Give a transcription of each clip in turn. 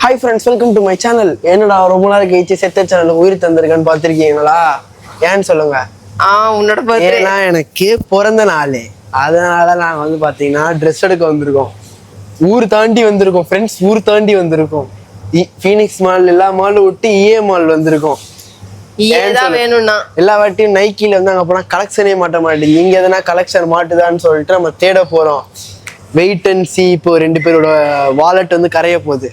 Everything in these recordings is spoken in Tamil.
Hi friends, welcome to my channel. என்னடா ரொம்ப நாள் கழிச்சு செத்த சேனல் உயிர் தந்திருக்கேன்னு பார்த்திருக்கீங்களா? ஏன்னு சொல்லுங்க. உன்னோட பர்த்டே. ஏன்னா எனக்கு பிறந்த நாள். அதனால நாங்க வந்து பாத்தீங்கன்னா ட்ரெஸ் எடுக்க வந்திருக்கோம். ஊர் தாண்டி வந்திருக்கோம் ஃப்ரெண்ட்ஸ், ஊர் தாண்டி வந்திருக்கோம். ஃபீனிக்ஸ் மால் எல்லா மாலும் விட்டு EA மால் வந்திருக்கோம். ஏதான் வேணும்னா எல்லா வாட்டியும் நைக்கில வந்து அங்க போனா கலெக்ஷனே மாட்ட மாட்டேங்குது. இங்க எதனா கலெக்ஷன் மாட்டுதான்னு சொல்லிட்டு நம்ம தேட போறோம். Wait and see. இப்போ ரெண்டு பேரோட வாலெட் வந்து கரைய போகுது.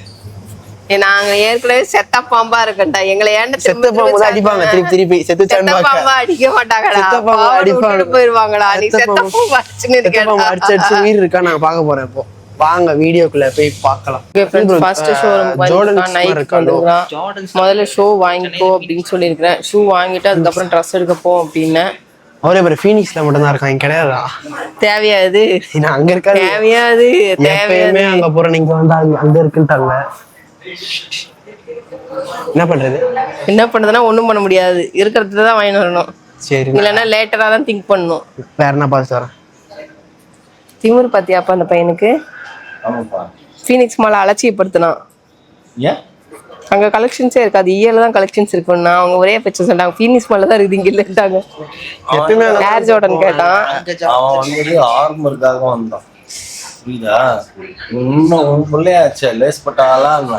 நாங்க ஏற்கனவே செத்த பாம்பா இருக்கட்டா எங்களை ஏன்டா செத்த பாம்பு அடிப்பாங்க திருப்பி செத்து பாம்பா அடிக்க மாட்டாங்கடா. செத்த பாம்பு அடிப்பாங்க போயிருவாங்கடா. நீ செத்த பாம்பு அடிச்சு உயிர் இருக்கா நான் பார்க்க போறேன். இப்போ வாங்க வீடியோக்குள்ள போய் பார்க்கலாம். ஃபர்ஸ்ட் ஷோரூம் நைக் வந்துருக்கான். முதல்ல ஷூ வாங்கிக்கோ அப்படின்னு சொல்லியிருக்கிறேன். ஷூ வாங்கிட்டு அதுக்கப்புறம் ட்ரெஸ் எடுக்க போ அப்படின்னு. அவரே ஒரு ஃபீனிக்ஸ்ல மட்டும் தான் இருக்கான், கிடையாதா? தேவையாது நான் அங்க இருக்கா தேவையாது தேவையுமே அங்க போறேன். நீங்க வந்து அங்க இருக்குன்னு என்ன பண்றதுன்னா ஒண்ணும் பண்ண முடியாது. இருக்கிறது தான் வாங்கிட்டு வரணும். சரி, இல்லைன்னா லேட்டரா தான் திங்க் பண்ணணும். வேற என்ன பார்த்து வரேன். திமிரு பாத்தியாப்பா அந்த பையனுக்கு? ஃபீனிக்ஸ் மாலை அலட்சியப்படுத்தினான். அங்க கலெக்ஷன்ஸே இருக்காது, EAல தான் கலெக்ஷன்ஸ் இருக்குன்னா அவங்க ஒரே பச்சை சொன்னாங்க ஃபீனிக்ஸ் மாலை தான் இருக்குது இங்க இல்லட்டாங்க. எப்பவுமே ஏர் ஜார்டன் கேட்டான். அவன் வந்து ஆர்மருக்காக வந்தான். புரியுதா? இன்னும் உன் பிள்ளையாச்சே லேஸ் பட்டாலாம்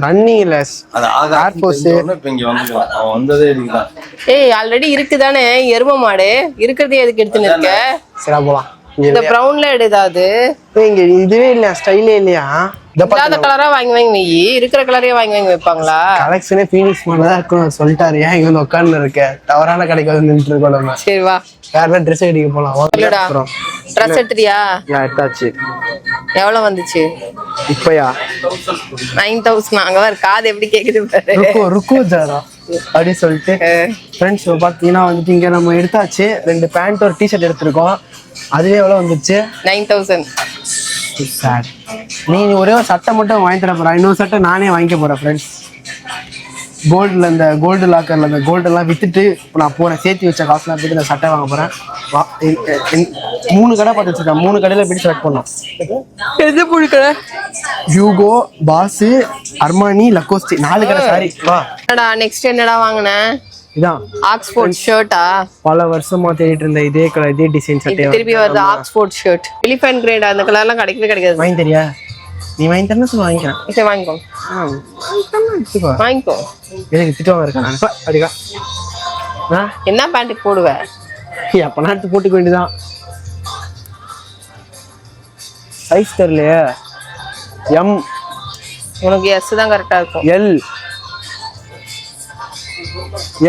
ரன்னிங் லேஸ் அது ஆர்போஸ் இப்ப இங்க வந்துருக்கான். அவன் வந்ததே இருக்குதான். ஏய் ஆல்ரெடி இருக்குதானே எரும மாடு, இருக்கிறதே எதுக்கு எடுத்துன்னு இருக்க? சரி போலாம். இந்த பிரவுன்ல எடுதாது இங்க இதுவே இல்லையா, ஸ்டைலே இல்லையா? இல்லாத கலரா வாங்கி வாங்கி வை, இருக்கிற கலரே வாங்கி வாங்கி வைப்பாங்களா? கலெக்ஷனே ஃபீனிக்ஸ் மால் தான் இருக்கும் சொல்லிட்டாரு. ஏன் இங்க வந்து உட்கார்ந்து இருக்க? தவறான கடைக்கு வந்து நின்று இருக்கோம் நம்ம. சரி வா, வேற ட்ரெஸ் எடுக்க போலாம். இல்லடா ட்ரெஸ் எடுத்துறியா? எடுத்தாச்சு. எவ்வளவு வந்துச்சு இப்பயா? 9000. அங்க வேற காது எப்படி கேக்குது பாரு. ருக்கு ஜாரா அப்படி சொல்லிட்டு ஃப்ரெண்ட்ஸ் பாத்தீங்கன்னா வந்துட்டு இங்க நம்ம எடுத்தாச்சு. 2 பேண்ட் ஒரு டிஷர்ட் எடுத்திருக்கோம். அதுவே எவ்வளவு வந்துச்சு? 9000. சார் நீ ஒரே ஒரு சட்டை மட்டும் வாங்கி தர போறா, இன்னொரு சட்டை நானே வாங்கிக்க போறேன் ஃப்ரெண்ட்ஸ். கோல்டுல இந்த கோல்டு லாக்கர்ல அந்த கோல்டெல்லாம் வித்துட்டு இப்போ நான் போறேன். சேர்த்து வச்ச காசுலாம் போயிட்டு நான் சட்டை வாங்க போறேன். 3 கடை பார்த்து வச்சிருக்கேன். 3 கடையில போயிட்டு செலக்ட் பண்ணோம். எது புடிக்கல? ஹியூகோ, பாஸ், அர்மானி, லக்கோஸ்டி 4 கடை. சாரி வா. என்னடா நெக்ஸ்ட் என்னடா வாங்குன? இதான் ஆக்ஸ்போர்ட் ஷர்ட்டா? பல வருஷமா தேடிட்டு இருந்த இதே கலர் இதே டிசைன் சட்டை திருப்பி வருது. ஆக்ஸ்போர்ட் ஷர்ட் எலிஃபண்ட் கிரேட் அந்த கலர்லாம் கிடைக்கவே கிடைக்காது. வாங்கி தெரியா? நீ வாங்கி தரணும் சொல்லி வாங்கிக்கிறேன். சரி வாங்கிக்கோ வாங்கிக்கோ. எனக்கு திட்டுவாங்க இருக்கேன் நான் அப்படிக்கா. என்ன பேண்ட் போடுவ? அப்ப நாட்டு போட்டுக்க வேண்டியதான். சைஸ் தெரியலையே. M உனக்கு S தான் கரெக்டா இருக்கும்.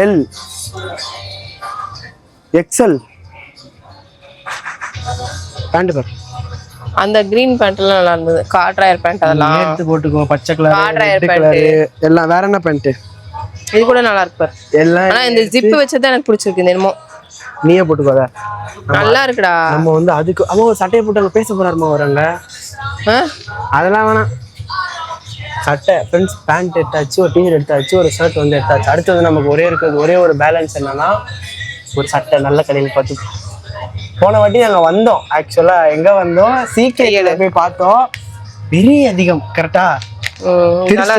L XL பேண்ட் பாரு. அந்த கிரீன் பேண்ட் எல்லாம் நல்லா இருந்தது. காட்ராயர் பேண்ட் அதெல்லாம் எடுத்து போட்டுக்கோ. பச்சை கலர், ரெட் கலர் எல்லாம். வேற என்ன பேண்ட்? இது கூட நல்லா இருக்கு பாரு எல்லாம். ஆனா இந்த ஜிப் வச்சது எனக்கு பிடிச்சிருக்கு. என்னமோ நீயே போட்டுக்கோத, நல்லா இருக்குடா. நம்ம வந்து அதுக்கு அவன் ஒரு சட்டையை போட்டு அங்க பேச போறாருமா வராங்க. அதெல்லாம் வேணாம். சட்டை ஃப்ரெண்ட்ஸ், பேண்ட் எடுத்தாச்சு, ஒரு டிஷர்ட் எடுத்தாச்சு, ஒரு ஷர்ட் வந்து எடுத்தாச்சு. அடுத்தது நமக்கு ஒரே ஒரு பேலன்ஸ் என்னன்னா ஒரு சட்டை நல்ல கடையில் பார்த்து. போன வாட்டி நாங்கள் வந்தோம். ஆக்சுவலா எங்க வந்தோம்? சீக்கிரம் போய் பார்த்தோம். பெரிய அதிகம் கரெக்டா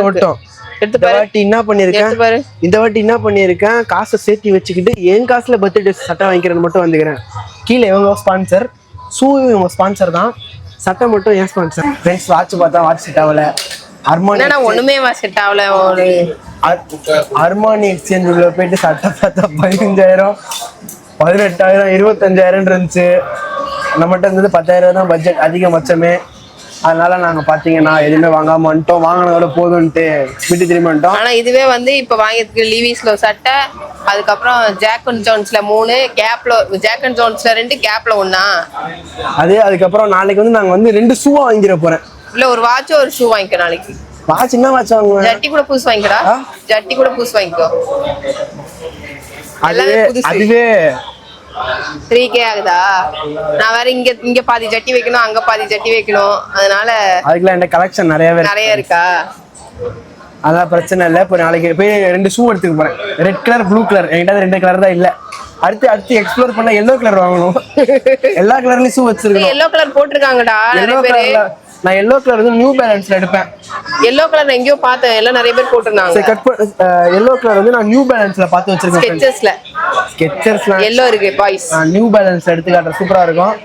ஓட்டோம். இந்த வாட்டி என்ன பண்ணிருக்கேன், காசை சேர்த்து வச்சுக்கிட்டு என் காசுல பர்த்டே சட்டை வாங்கிக்கிறேன்னு மட்டும் வந்துக்கிறேன். கீழே இவங்க ஸ்பான்சர், ஷூ இவங்க ஸ்பான்சர் தான், சட்டை மட்டும் ஏன் ஸ்பான்சர். ஃப்ரெண்ட்ஸ் வாட்ச் பார்த்தா வாட்ச் செட் ஆகல. ஒண்ணுமே செட் ஆகல. ஒரு அர்மானி எக்ஸ்சேஞ்ச் உள்ள போயிட்டு சட்டை பார்த்தா 15,000, 18,000, 25,000 இருந்துச்சு. நம்மகிட்ட இருந்தது 10,000 தான் பட்ஜெட், அதிகபட்சமே. அதனால நாங்க பாத்தீங்கன்னா எதுவுமே வாங்காம வந்துட்டோம். வாங்கினதோட போதும்ட்டு விட்டு திரும்பி வந்துட்டோம். ஆனா இதுவே வந்து இப்ப வாங்கிருக்கு லீவிஸ்ல சட்டை, அதுக்கப்புறம் ஜாக் அண்ட் ஜோன்ஸ்ல 3, கேப்ல ஜாக் அண்ட் ஜோன்ஸ்ல 2, கேப்ல 1. அதுக்கப்புறம் நாளைக்கு வந்து நாங்க வந்து 2 ஷூவா வாங்கிட போறேன். இல்ல ஒரு வாட்ச் ஒரு ஷூ வாங்கிக்க நாளைக்கு. வாட்ச் என்ன வாட்ச் வாங்குவேன்? ஜட்டி கூட புதுசு வாங்கிக்கடா. ஜட்டி கூட புதுசு வாங்கிக்கோ. அதுவே 3K ஆகுதா? நான் வேற இங்க பாதி ஜட்டி வைக்கணும், அங்க பாதி ஜட்டி வைக்கணும். அதனால அதுக்குலாம் என்கிட்ட கலெக்ஷன் நிறைய இருக்கா? அதான் பிரச்சனை இல்லை. இப்போ நாளைக்கு போய் 2 ஷூ எடுத்துக்க போறேன். Red colour, blue colour. என்கிட்ட 2 கலர் தான் இல்லை. அடுத்து எக்ஸ்ப்ளோர் பண்ண எல்லோ கலர் வாங்கணும். எல்லா கலர்லயும் ஷூ வச்சிருக்கோம். எல்லோ கலர் போட்டிருக்காங்கடா நிறைய பேரு. நான் எல்லோ கலர் வந்து நியூ பேலன்ஸ்ல எடுப்பேன். எல்லோ கலர் எங்கேயோ பார்த்தேன், எல்லாம் நிறைய பேர் போட்டிருந்தாங்க. சரி கட் எல்லோ கலர் வந்து நான் நியூ பேலன்ஸ்ல பார்த்து வச்சிருக்கேன். ஸ்கெச்சர்ஸ்ல எல்லோ இருக்கு பாய்ஸ். நியூ பேலன்ஸ் எடுத்து காட்டுறேன், சூப்பரா இருக்கும்.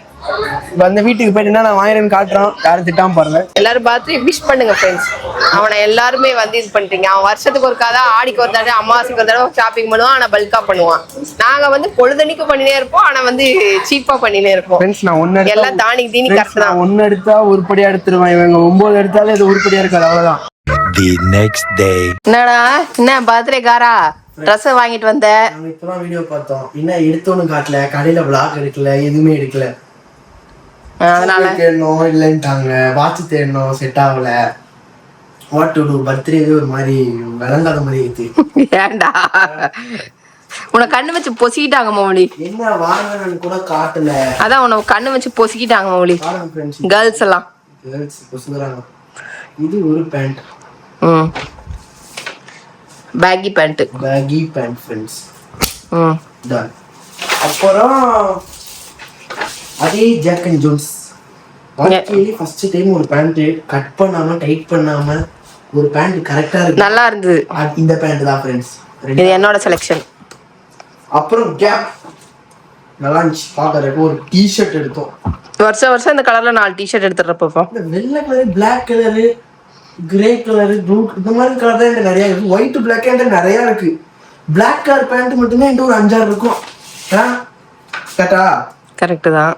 வந்து வீட்டுக்கு போயிட்டு நான் வாங்கினேன்னு காட்டுறோம், யாரும் திட்டாம பாருங்க. எல்லாரும் பார்த்து விஷ் பண்ணுங்க ஃப்ரெண்ட்ஸ். அவனை எல்லாருமே வந்து இது பண்ணிட்டீங்க. அவன் வருஷத்துக்கு ஒருக்காதான், ஆடிக்கு ஒரு தடவை, அமாவாசைக்கு ஒரு தடவை ஷாப்பிங் பண்ணுவான். ஆனா பல்கா பண்ணுவான். நாங்க வந்து பொழுதனிக்கு பண்ணினே இருப்போம், ஆனா வந்து சீப்பா பண்ணினே இருப்போம். நான் ஒன்னு எல்லாம் தானிக்கு தீனி கரெக்ட் தான். ஒன்னு எடுத்தா உருப்படியா எடுத்துருவான். இவங்க 9 எடுத்தாலே இது உருப்படியா இருக்காது, அவ்வளவுதான். The next day. என்னடா என்ன பர்த்டே காரா ட்ரெஸ் வாங்கிட்டு வந்த? நாங்க இப்பதான் வீடியோ பார்த்தோம், என்ன எடுத்தோன்னு காட்டல, கடையில விளாக் எடுக்கல, எதுவுமே எடுக்கல. அதனால தேடணும் இல்லைன்ட்டாங்க, வாட்ச் தேடணும், செட் ஆகல. வாட் டு டு, பர்த்டே ஒரு மாதிரி விளங்காத மாதிரி இருக்கு. ஏண்டா உன கண்ணு வச்சு பொசிக்கிட்டாங்க மௌலி. என்ன வாங்கன்னு கூட காட்டல. அதான் உன கண்ணு வச்சு பொசிக்கிட்டாங்க மௌலி. கேர்ள்ஸ் எல்லாம் கேர்ள்ஸ் பொசுக்குறாங்க. இது ஒரு pant, baggy pant friends. Done. அப்புறம் அதே ஜாக் அண்ட் ஜோன்ஸ் வாழ்க்கையிலே ஃபர்ஸ்ட் டைம் ஒரு பேண்ட் கட் பண்ணாம டைட் பண்ணாம ஒரு பேண்ட் கரெக்டா இருக்கு, நல்லா இருந்தது. இந்த பேண்ட் தான் ஃப்ரெண்ட்ஸ், இது என்னோட செலக்ஷன். அப்புறம் கேப் நல்லா இருந்துச்சு பாக்குறதுக்கு. ஒரு டிஷர்ட் எடுத்தோம், வருஷம் இந்த கலர்ல 4 டிஷர்ட் எடுத்துறப்போ. இந்த வெள்ளை colour, black colour, grey colour, blue, இந்த மாதிரி கலர் தான் என்கிட்ட நிறைய இருக்கு. ஒயிட் பிளாக் என்கிட்ட நிறைய இருக்கு. பிளாக் கலர் பேண்ட் மட்டுமே என்கிட்ட ஒரு 5-6 இருக்கும். கரெக்டா? கரெக்ட் தான்.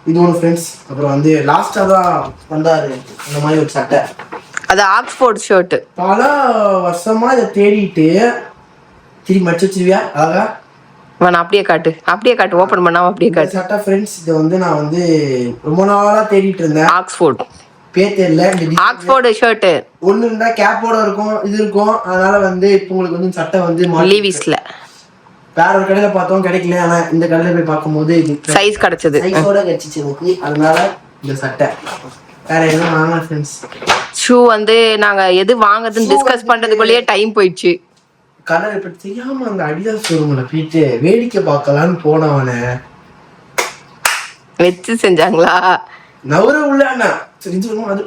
இது ஒன்று ஃப்ரெண்ட்ஸ். அப்புறம் வந்து லாஸ்டா தான் வந்தாரு அந்த மாதிரி ஒரு சட்டை, அது ஆக்ஸ்போர்ட் ஷர்ட். பல வருஷமா இதை தேடிட்டு திரும்பி மடிச்சு வச்சிருவியா அழகா? நான் அப்படியே காட்டு ஓபன் பண்ணாம அப்படியே காட்டு. சட்டை ஃப்ரெண்ட்ஸ், இது வந்து நான் வந்து ரொம்ப நாளா தேடிட்டு இருந்தேன். ஆக்ஸ்போர்ட் பேர் தெரியல. ஆக்ஸ்போர்ட் ஷர்ட் ஒண்ணு இருந்தா கேப்போட இருக்கும், இது இருக்கும். அதனால வந்து இப்போ உங்களுக்கு வந்து சட்டை வந்து லீவிஸ்ல வேற ஒரு கடையில பார்த்தோம், கிடைக்கல. ஆனா இந்த கடையில போய் பார்க்கும்போது இது சைஸ் கிடைச்சது, சைஸோட கிடைச்சிச்சு எனக்கு. அதனால இந்த சட்டை வேற எதுவும் வாங்கல ஃப்ரெண்ட்ஸ். ஷூ வந்து நாங்க எது வாங்குறதுன்னு டிஸ்கஸ் பண்றதுக்குள்ளேயே டைம் போயிடுச்சு. கலர் இப்ப தெரியாம அந்த அடிதாஸ் ஷோரூம்ல போயிட்டு வேடிக்கை பார்க்கலான்னு போனவன வச்சு செஞ்சாங்களா? நவர உள்ள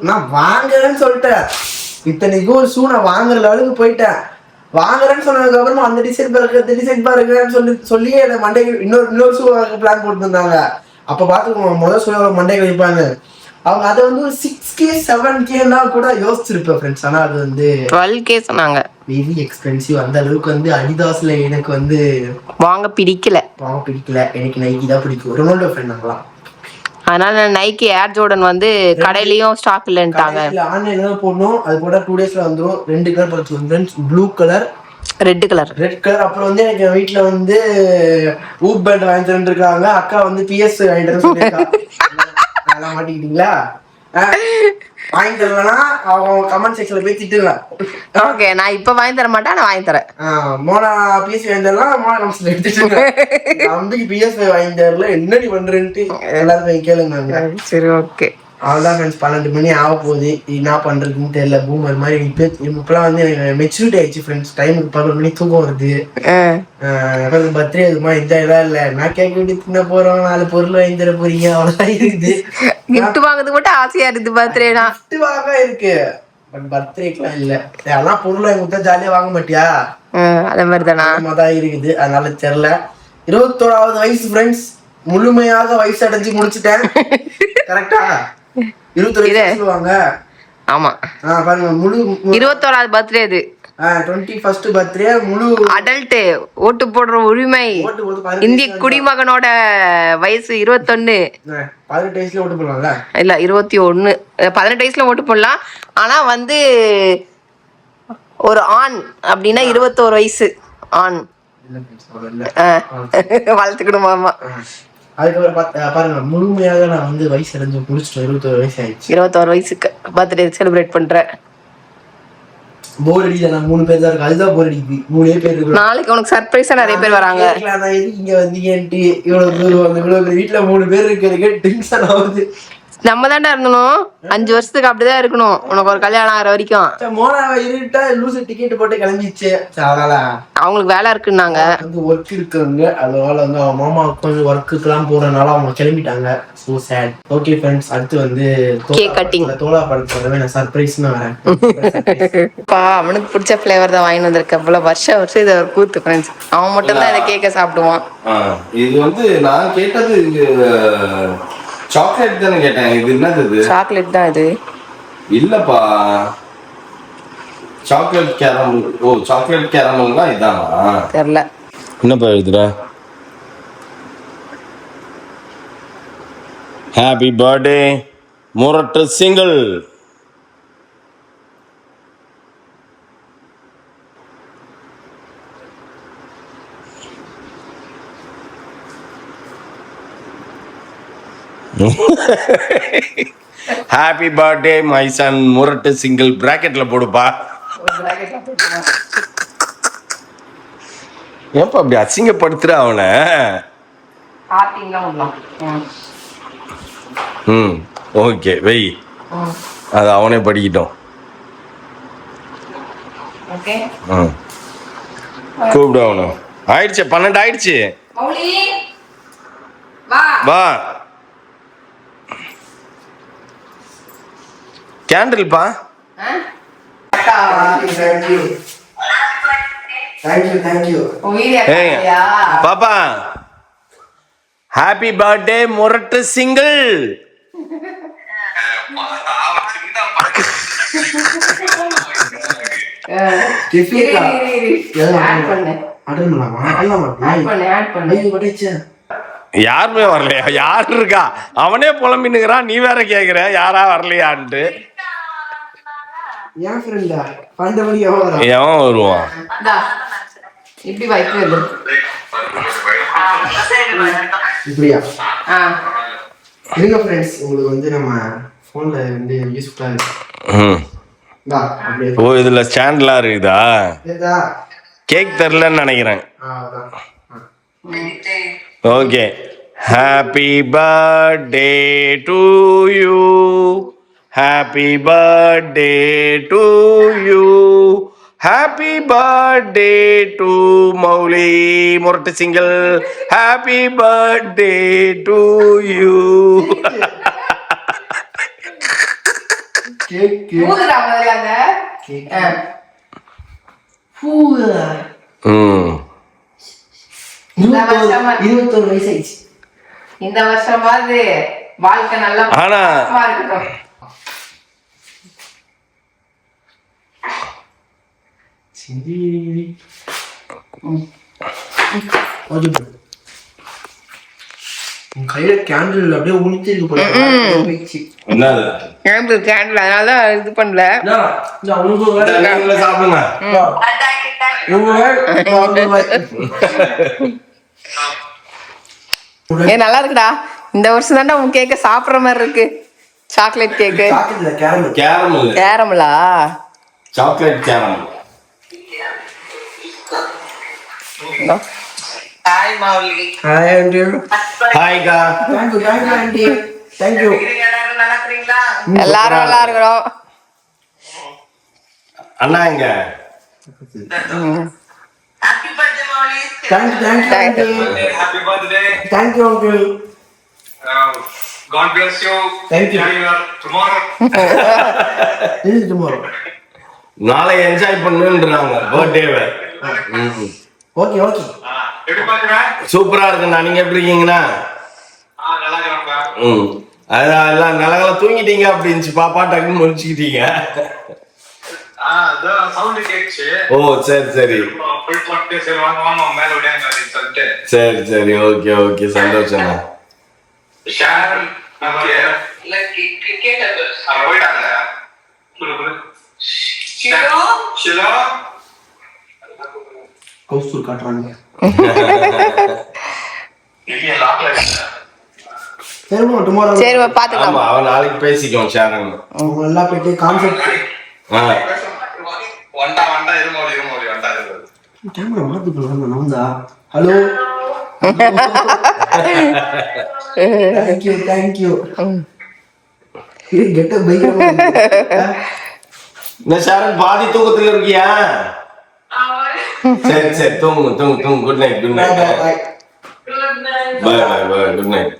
நான் வாங்குறேன்னு சொல்லிட்டேன். இத்தனைக்கும் ஒரு ஷூ நான் வாங்குற லெவலுக்கு போயிட்டேன். வாங்குறேன்னு சொன்னதுக்கு அப்புறமா அந்த டிசைன் பாருங்கன்னு சொல்லி என்ன மண்டை இன்னொரு ஷூ பிளான் போட்டு இருந்தாங்க. அப்ப பாத்துக்கோங்க, முதல் ஷூ மண்டை கழிப்பாங்க அவங்க. அதை வந்து ஒரு 6K 7K கூட யோசிச்சிருப்பேன் ஃப்ரெண்ட்ஸ். ஆனா அது வந்து 12K சொன்னாங்க. Very expensive. அந்த அளவுக்கு வந்து அடிதாஸ்ல எனக்கு வந்து வாங்க பிடிக்கல. எனக்கு நைக்கி தான் பிடிக்கும். ரொனால்டோ ஃபேன் நாங்களாம். அதனால நைக்கி ஏர் ஜோர்டன் வந்து கடையிலயும் ஸ்டாக் இல்லன்ட்டாங்க. ஆன்லைன்ல தான் போடணும், அது போட்டா 2 daysல வந்துரும். 2 colour purchase friends, blue colour, red colour. அப்புறம் வந்து எனக்கு வீட்டுல வந்து ஊப் பேண்ட் வாங்கிட்டு இருக்காங்க. அக்கா வந்து PS வாங்கிட்டு சொல்லியிருக்காங்க. அதெல்லாம் மாட்டிக்கிட்டீங்களா? வாங்கி தரலன்னா அவங்க கமெண்ட் செக்ஷன்ல போய் திட்டுங்க. ஓகே, நான் இப்ப வாங்கி தர மாட்டேன், நான் வாங்கி தரேன். மோனா PS வாங்கி தரலாம், மோனா கமெண்ட்ஸ்ல எடுத்துட்டு தம்பிக்கு PS வாங்கி தரல, என்னடி பண்றேன்ட்டு எல்லாரும் கேளுங்க. சரி ஓகே, அவ்வளோதான் ஃப்ரெண்ட்ஸ். 12 மணி ஆக போகுது, என்ன பண்ணுறதுன்னு தெரியல. பூமர் மாதிரி இப்போலாம் வந்து எனக்கு மெச்சூரிட்டி ஆயிடுச்சு ஃப்ரெண்ட்ஸ். டைமுக்கு 12 மணி தூக்கம் வருது. பர்த்டே எதுமா என்ஜாய் தான் இல்லை. நான் கேட்க வேண்டிய தின்ன போகிறோம், 4 பொருள் வாங்கி தர போறீங்க, அவ்வளோதான் இருக்குது. கிஃப்ட் வாங்குறதுக்கு மட்டும் ஆசையா இருக்குது. பர்த்டேனா கிஃப்ட் வாங்க இருக்கு, பட் பர்த்டேக்கெலாம் இல்லை. அதெல்லாம் பொருள் வாங்கி கொடுத்தா ஜாலியாக வாங்க மாட்டியா? அதே மாதிரி தானா தான் இருக்குது. அதனால தெரியல. 21வது வயசு ஃப்ரெண்ட்ஸ், முழுமையாக வயசு அடைஞ்சு முடிச்சுட்டேன். கரெக்டா? 21 சொல்லுவாங்க. ஆமா பாருங்க, முழு 21வது பர்த்டே. இது 21st பர்த்டே. முழு அடல்ட், ஓட்டு போடுற உரிமை. இந்திய குடிமகனோட வயசு 21. 18 வயசுல ஓட்டு போடலாம்ல? இல்ல 21, 18 வயசுல ஓட்டு போடலாம். ஆனா வந்து ஒரு ஆண் அப்படின்னா 21 வயசு ஆண் வளர்த்துக்கணுமாமா. அதுக்கப்புறம் பாருங்க, முழுமையாக நான் வந்து வயசு அடைஞ்சு முடிச்சிட்டேன். 21 வயசு ஆயிடுச்சு. 21 வயசுக்கு பர்த்டே செலிப்ரேட் பண்றேன். போர் அடிக்குது. நான் 3 பேர் தான் இருக்கு, அதுதான் போர் அடிக்குது. 3 பேர் இருக்கு. நாளைக்கு உனக்கு சர்ப்ரைஸா நிறைய பேர் வராங்க. இங்க வந்தீங்கன்ட்டு இவ்வளவு தூரம் வந்து இவ்வளவு வீட்டுல 3 பேர் இருக்கிறதுக்கு டென்ஷன் ஆகுது. நம்ம தாண்டா இருந்தணும் 5 வருஷத்துக்கு அப்படிதான் இருக்கணும், உனக்கு ஒரு கல்யாணம் ஆகிற வரைக்கும். மோனாவை இருட்டா லூசு டிக்கெட் போட்டு கிளம்பிச்சு. அதனால அவங்களுக்கு வேலை இருக்குன்னாங்க, வந்து ஒர்க் இருக்குங்க. அதனால வந்து அவங்க மாமாவுக்கு வந்து ஒர்க்குக்கெல்லாம் போறதுனால அவங்க கிளம்பிட்டாங்க. So sad. ஓகே ஃப்ரெண்ட்ஸ், அடுத்து வந்து கேக் கட்டிங். தோலா படத்துல நான் சர்ப்ரைஸ்னு வரேன். அவனுக்கு பிடிச்ச ஃபிளேவர் தான் வாங்கி வந்திருக்க. இவ்வளவு வருஷம் இதை கூத்து ஃப்ரெண்ட்ஸ். அவன் மட்டும் தான் இதை கேக்க சாப்பிடுவான். இது வந்து நான் கேட்டது சாக்லேட் தானே கேட்டேன். இது என்னது? இது சாக்லேட் தான். இது இல்லப்பா, சாக்லேட் கேரமல். ஓ, சாக்லேட் கேரமல்னா இதானா? தெரியல. என்னப்பா எழுதுற? ஹாப்பி பர்த்டே முரட்டு single. Happy birthday my son முரட்டு சிங்கிள். பிராக்கெட்ல போடுப்பா. ஏன்பா அப்படி அசிங்கப்படுத்துற அவனை? ஓகே, வெய். அது அவனே படிக்கட்டும். கூப்பிடு அவனு. ஆயிடுச்சு, 12 ஆயிடுச்சு. வா. கேண்டில்ப்பா. பாப்பா, ஹாப்பி பர்த்டே முரட்டு சிங்கிள். யாருமே வரலையா? யாரு இருக்கா? அவனே புலம்பினுக்கிறான், நீ வேற கேக்குற யாரா வரலையான்ட்டு. எவன் வருவான்? இப்படியா? இருங்க ஃப்ரெண்ட்ஸ், உங்களுக்கு வந்து நம்ம ஃபோன்ல வந்து யூஸ்ஃபுல்லா இருக்கு. ஓ, இதுல ஸ்டாண்ட்லாம் இருக்குதா? கேக் தரலன்னு நினைக்கிறேன். Okay. Happy birthday to you, happy birthday to you, happy birthday to Mauli முரட்டு single, happy birthday to you. இந்த வருஷமாவது வாழ்க்கை நல்லா இருக்கட்டும். கையில கேண்டில் அப்படியே உணிச்சிருக்கு போல. கேண்டில் அதனால இது பண்ணல. சாப்பிடுங்க. நல்லா இருக்குடா. இந்த வருஷம் தாண்டா உன் கேக்க சாப்பிடுற மாதிரி இருக்கு. Chocolate cake. கேரமலா? Chocolate caramel. Hi Mauli. Hi Andrew. Hi Ka. Thank you Auntie. Thank you. எல்லாரும் நல்லா இருக்கோம். அண்ணா எங்க? Happy birthday Mauli. Thank you Auntie. Happy birthday. Thank you uncle. God bless you. Thank you. Tomorrow. This is tomorrow. நாளை என்ஜாய் பண்ணுன்றாங்க பர்த்டேவை. Okay okay. எப்படி பாக்குற? சூப்பரா இருக்குண்ணா. நீங்க எப்படி இருக்கீங்கண்ணா? நல்லா இருக்கேன்ப்பா. அதான் எல்லாம் நல்லா தூங்கிட்டீங்க அப்படின்னு பாப்பா டக்குன்னு முடிச்சுக்கிட்டீங்க. சவுண்ட் கேட்குச்சு. ஓ சரி சரி. ஃபுல் போட்டு சரி வாங்க வாங்க மேல விடாங்க அப்படின்னு சொல்லிட்டு. சரி சரி, ஓகே ஓகே, சந்தோஷம்ண்ணா. ஷேர் இல்ல கிரிக்கெட் அவங்க போயிட்டாங்க. சொல்லு ஷிலோ கௌஸ்தூர் காட்டுறாங்க. இது லாக்ல சரிமா டுமாரோ. சரி பாத்துக்கலாம். ஆமா, அவன் நாளைக்கு பேசிக்குவோம் ஷேரன். அவங்க எல்லாம் போயிட்டு கான்செப்ட் வண்டா இருமோலி வண்டா. கேமரா மாத்திக்கலாம். நவந்தா ஹலோ. Thank you. கெட்ட பைக்கா இந்த ஷாரன் பாதி தூக்கத்துல இருக்கியா? சரி சரி தூங்கு தூங்கு தூங்கு. Good night good night. Bye bye good night.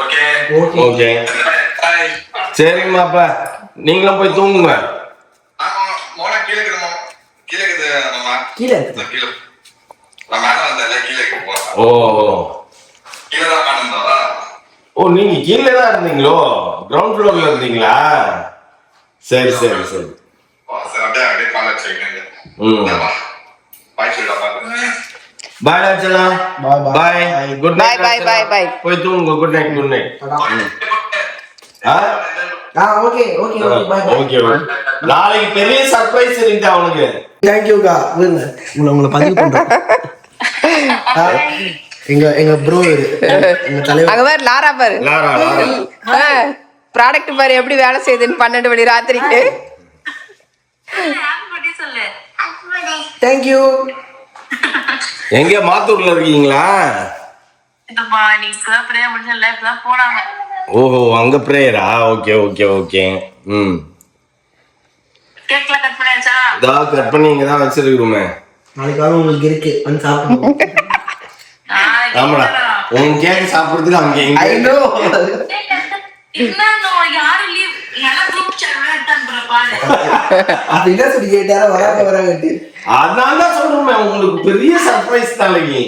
Okay okay bye. சரிங்கம்மாப்பா, நீங்களும் போய் தூங்குங்க. மோனா கீழே இருக்குமா? கீழே இருக்குது மாமா. கீழே கீழே நான் மேல வந்தேன்ல, கீழே இருக்கு போறேன். ஓ கீழே தான் மேல இருந்தோம். ஓ நீங்க கீழே தான் இருந்தீங்களோ? கிரவுண்ட் ஃப்ளோர்ல இருந்தீங்களா? சரி சரி சரி. சரி அப்படியே காலேஜ் சைடுங்க. பாய் சொல்லுடா பாரு. பாய் ராஜலா. Bye good night. Bye, bye, bye. போய் தூங்குங்க. Good night good night. Okay okay bye okay நாளைக்கு பெரிய சர்ப்ரைஸ் இருக்கு அவனுக்கு. தேங்க்யூக்கா. உங்களை பதிவு பண்றேன். எங்க ப்ரோ எங்க தலைவர் அங்க பாரு லாரா பாரு. Lara Lara. ப்ராடக்ட் பாரு எப்படி வேலை செய்யுதுன்னு 12 மணி ராத்திரிக்கு. தேங்க்யூ. எங்க மாத்தூர்ல இருக்கீங்களா? ஓஹோ அங்க பிரேயரா? Okay okay okay. இதா கட் பண்ணி இங்க தான் வச்சிருக்கிறோமே. நாளைக்காக உங்களுக்கு இருக்கு வந்து சாப்பிடுங்க. ஆமாடா உன் கேக் சாப்பிடுறதுக்கு அங்க எங்க ஐ நோ. அது என்ன சொல்லி கேட்டாரா வராங்க வராங்க. அதான் தான் சொல்றேன் உங்களுக்கு பெரிய சர்ப்ரைஸ் நாளைக்கு.